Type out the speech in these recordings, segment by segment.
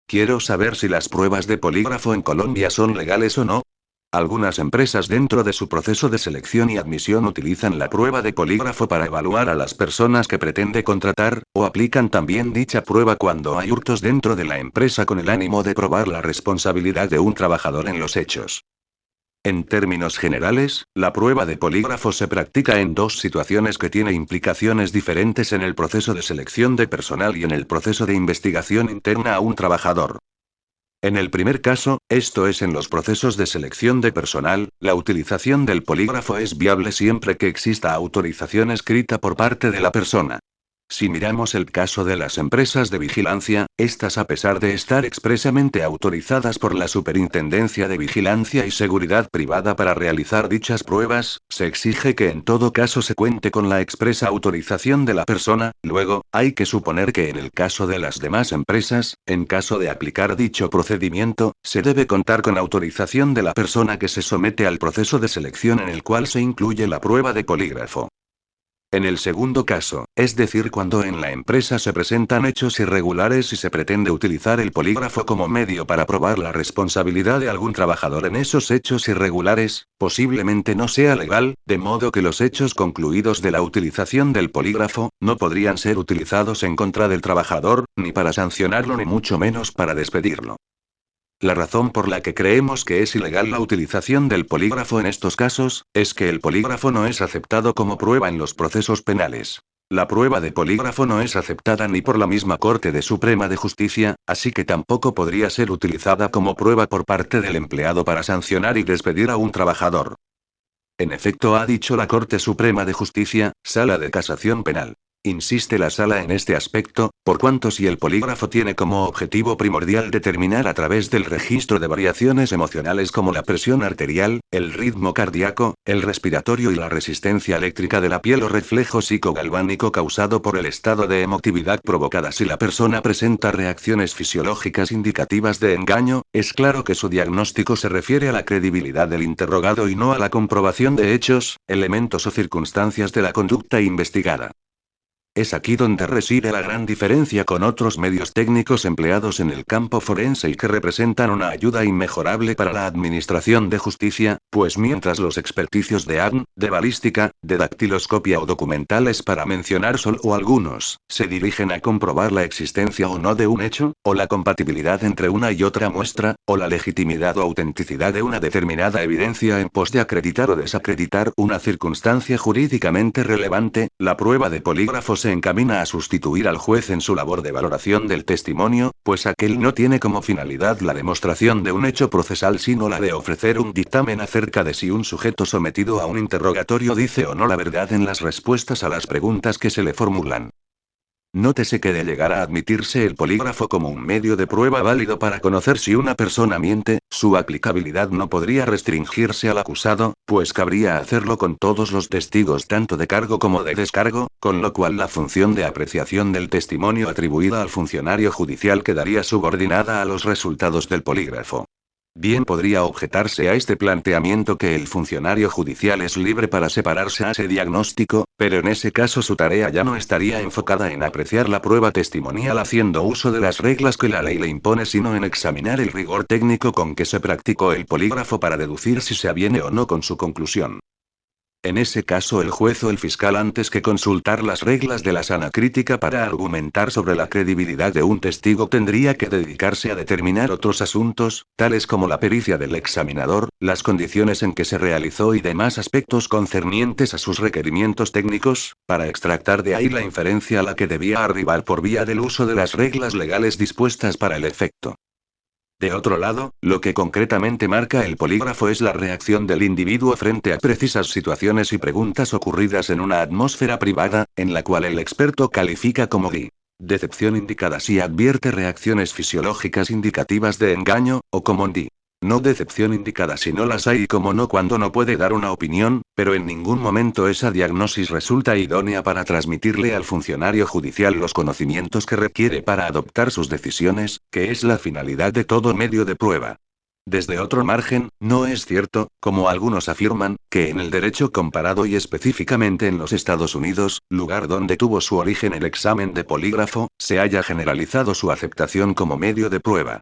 Quiero saber si las pruebas de polígrafo en Colombia son legales o no. Algunas empresas dentro de su proceso de selección y admisión utilizan la prueba de polígrafo para evaluar a las personas que pretende contratar, o aplican también dicha prueba cuando hay hurtos dentro de la empresa con el ánimo de probar la responsabilidad de un trabajador en los hechos. En términos generales, la prueba de polígrafo se practica en dos situaciones que tienen implicaciones diferentes en el proceso de selección de personal y en el proceso de investigación interna a un trabajador. En el primer caso, esto es en los procesos de selección de personal, la utilización del polígrafo es viable siempre que exista autorización escrita por parte de la persona. Si miramos el caso de las empresas de vigilancia, estas a pesar de estar expresamente autorizadas por la Superintendencia de Vigilancia y Seguridad Privada para realizar dichas pruebas, se exige que en todo caso se cuente con la expresa autorización de la persona. Luego, hay que suponer que en el caso de las demás empresas, en caso de aplicar dicho procedimiento, se debe contar con autorización de la persona que se somete al proceso de selección en el cual se incluye la prueba de polígrafo. En el segundo caso, es decir, cuando en la empresa se presentan hechos irregulares y se pretende utilizar el polígrafo como medio para probar la responsabilidad de algún trabajador en esos hechos irregulares, posiblemente no sea legal, de modo que los hechos concluidos de la utilización del polígrafo, no podrían ser utilizados en contra del trabajador, ni para sancionarlo ni mucho menos para despedirlo. La razón por la que creemos que es ilegal la utilización del polígrafo en estos casos, es que el polígrafo no es aceptado como prueba en los procesos penales. La prueba de polígrafo no es aceptada ni por la misma Corte de Suprema de Justicia, así que tampoco podría ser utilizada como prueba por parte del empleado para sancionar y despedir a un trabajador. En efecto, ha dicho la Corte Suprema de Justicia, Sala de Casación Penal. Insiste la sala en este aspecto, por cuanto si el polígrafo tiene como objetivo primordial determinar a través del registro de variaciones emocionales como la presión arterial, el ritmo cardíaco, el respiratorio y la resistencia eléctrica de la piel o reflejo psicogalvánico causado por el estado de emotividad provocada si la persona presenta reacciones fisiológicas indicativas de engaño, es claro que su diagnóstico se refiere a la credibilidad del interrogado y no a la comprobación de hechos, elementos o circunstancias de la conducta investigada. Es aquí donde reside la gran diferencia con otros medios técnicos empleados en el campo forense y que representan una ayuda inmejorable para la administración de justicia, pues mientras los experticios de ADN, de balística, de dactiloscopia o documentales para mencionar solo algunos, se dirigen a comprobar la existencia o no de un hecho, o la compatibilidad entre una y otra muestra, o la legitimidad o autenticidad de una determinada evidencia en pos de acreditar o desacreditar una circunstancia jurídicamente relevante, la prueba de polígrafo se encamina a sustituir al juez en su labor de valoración del testimonio, pues aquel no tiene como finalidad la demostración de un hecho procesal sino la de ofrecer un dictamen acerca de si un sujeto sometido a un interrogatorio dice o no la verdad en las respuestas a las preguntas que se le formulan. Nótese que de llegar a admitirse el polígrafo como un medio de prueba válido para conocer si una persona miente, su aplicabilidad no podría restringirse al acusado, pues cabría hacerlo con todos los testigos tanto de cargo como de descargo, con lo cual la función de apreciación del testimonio atribuida al funcionario judicial quedaría subordinada a los resultados del polígrafo. Bien podría objetarse a este planteamiento que el funcionario judicial es libre para separarse a ese diagnóstico, pero en ese caso su tarea ya no estaría enfocada en apreciar la prueba testimonial haciendo uso de las reglas que la ley le impone, sino en examinar el rigor técnico con que se practicó el polígrafo para deducir si se aviene o no con su conclusión. En ese caso el juez o el fiscal, antes que consultar las reglas de la sana crítica para argumentar sobre la credibilidad de un testigo, tendría que dedicarse a determinar otros asuntos, tales como la pericia del examinador, las condiciones en que se realizó y demás aspectos concernientes a sus requerimientos técnicos, para extractar de ahí la inferencia a la que debía arribar por vía del uso de las reglas legales dispuestas para el efecto. De otro lado, lo que concretamente marca el polígrafo es la reacción del individuo frente a precisas situaciones y preguntas ocurridas en una atmósfera privada, en la cual el experto califica como decepción indicada si advierte reacciones fisiológicas indicativas de engaño, o como no decepción indicada si no las hay, y como no cuando no puede dar una opinión, pero en ningún momento esa diagnosis resulta idónea para transmitirle al funcionario judicial los conocimientos que requiere para adoptar sus decisiones, que es la finalidad de todo medio de prueba. Desde otro margen, no es cierto, como algunos afirman, que en el derecho comparado y específicamente en los Estados Unidos, lugar donde tuvo su origen el examen de polígrafo, se haya generalizado su aceptación como medio de prueba.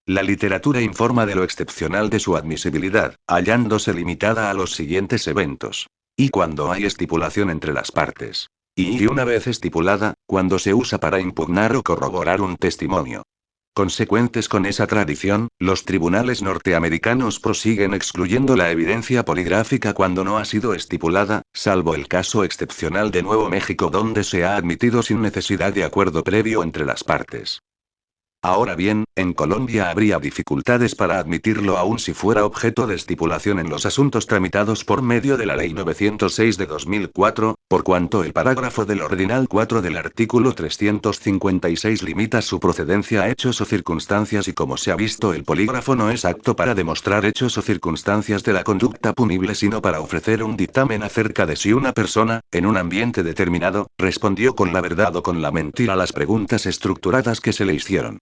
La literatura informa de lo excepcional de su admisibilidad, hallándose limitada a los siguientes eventos. Y cuando hay estipulación entre las partes. Y una vez estipulada, cuando se usa para impugnar o corroborar un testimonio. Consecuentes con esa tradición, los tribunales norteamericanos prosiguen excluyendo la evidencia poligráfica cuando no ha sido estipulada, salvo el caso excepcional de Nuevo México donde se ha admitido sin necesidad de acuerdo previo entre las partes. Ahora bien, en Colombia habría dificultades para admitirlo aun si fuera objeto de estipulación en los asuntos tramitados por medio de la Ley 906 de 2004, por cuanto el parágrafo del ordinal 4 del artículo 356 limita su procedencia a hechos o circunstancias y como se ha visto el polígrafo no es apto para demostrar hechos o circunstancias de la conducta punible sino para ofrecer un dictamen acerca de si una persona, en un ambiente determinado, respondió con la verdad o con la mentira a las preguntas estructuradas que se le hicieron.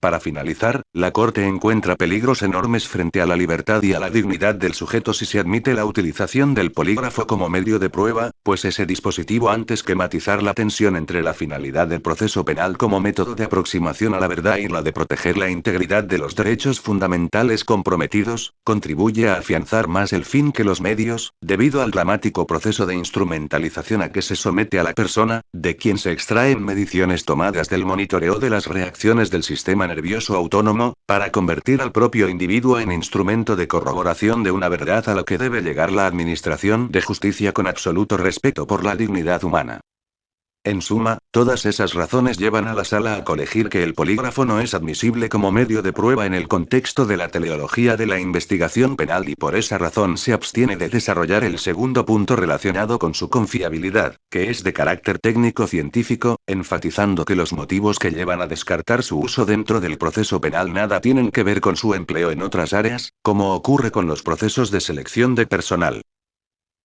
Para finalizar, la Corte encuentra peligros enormes frente a la libertad y a la dignidad del sujeto si se admite la utilización del polígrafo como medio de prueba, pues ese dispositivo antes que matizar la tensión entre la finalidad del proceso penal como método de aproximación a la verdad y la de proteger la integridad de los derechos fundamentales comprometidos, contribuye a afianzar más el fin que los medios, debido al dramático proceso de instrumentalización a que se somete a la persona, de quien se extraen mediciones tomadas del monitoreo de las reacciones del sistema nervioso autónomo, para convertir al propio individuo en instrumento de corroboración de una verdad a la que debe llegar la administración de justicia con absoluto respeto por la dignidad humana. En suma, todas esas razones llevan a la sala a colegir que el polígrafo no es admisible como medio de prueba en el contexto de la teleología de la investigación penal y por esa razón se abstiene de desarrollar el segundo punto relacionado con su confiabilidad, que es de carácter técnico-científico, enfatizando que los motivos que llevan a descartar su uso dentro del proceso penal nada tienen que ver con su empleo en otras áreas, como ocurre con los procesos de selección de personal.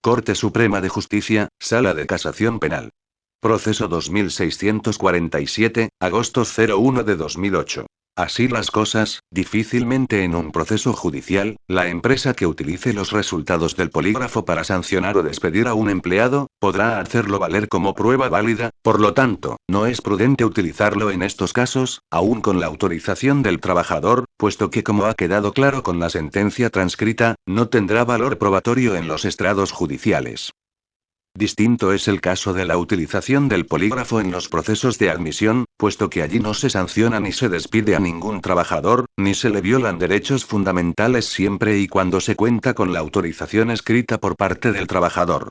Corte Suprema de Justicia, Sala de Casación Penal. Proceso 2647, agosto 01 de 2008. Así las cosas, difícilmente en un proceso judicial, la empresa que utilice los resultados del polígrafo para sancionar o despedir a un empleado, podrá hacerlo valer como prueba válida, por lo tanto, no es prudente utilizarlo en estos casos, aún con la autorización del trabajador, puesto que como ha quedado claro con la sentencia transcrita, no tendrá valor probatorio en los estrados judiciales. Distinto es el caso de la utilización del polígrafo en los procesos de admisión, puesto que allí no se sanciona ni se despide a ningún trabajador, ni se le violan derechos fundamentales siempre y cuando se cuenta con la autorización escrita por parte del trabajador.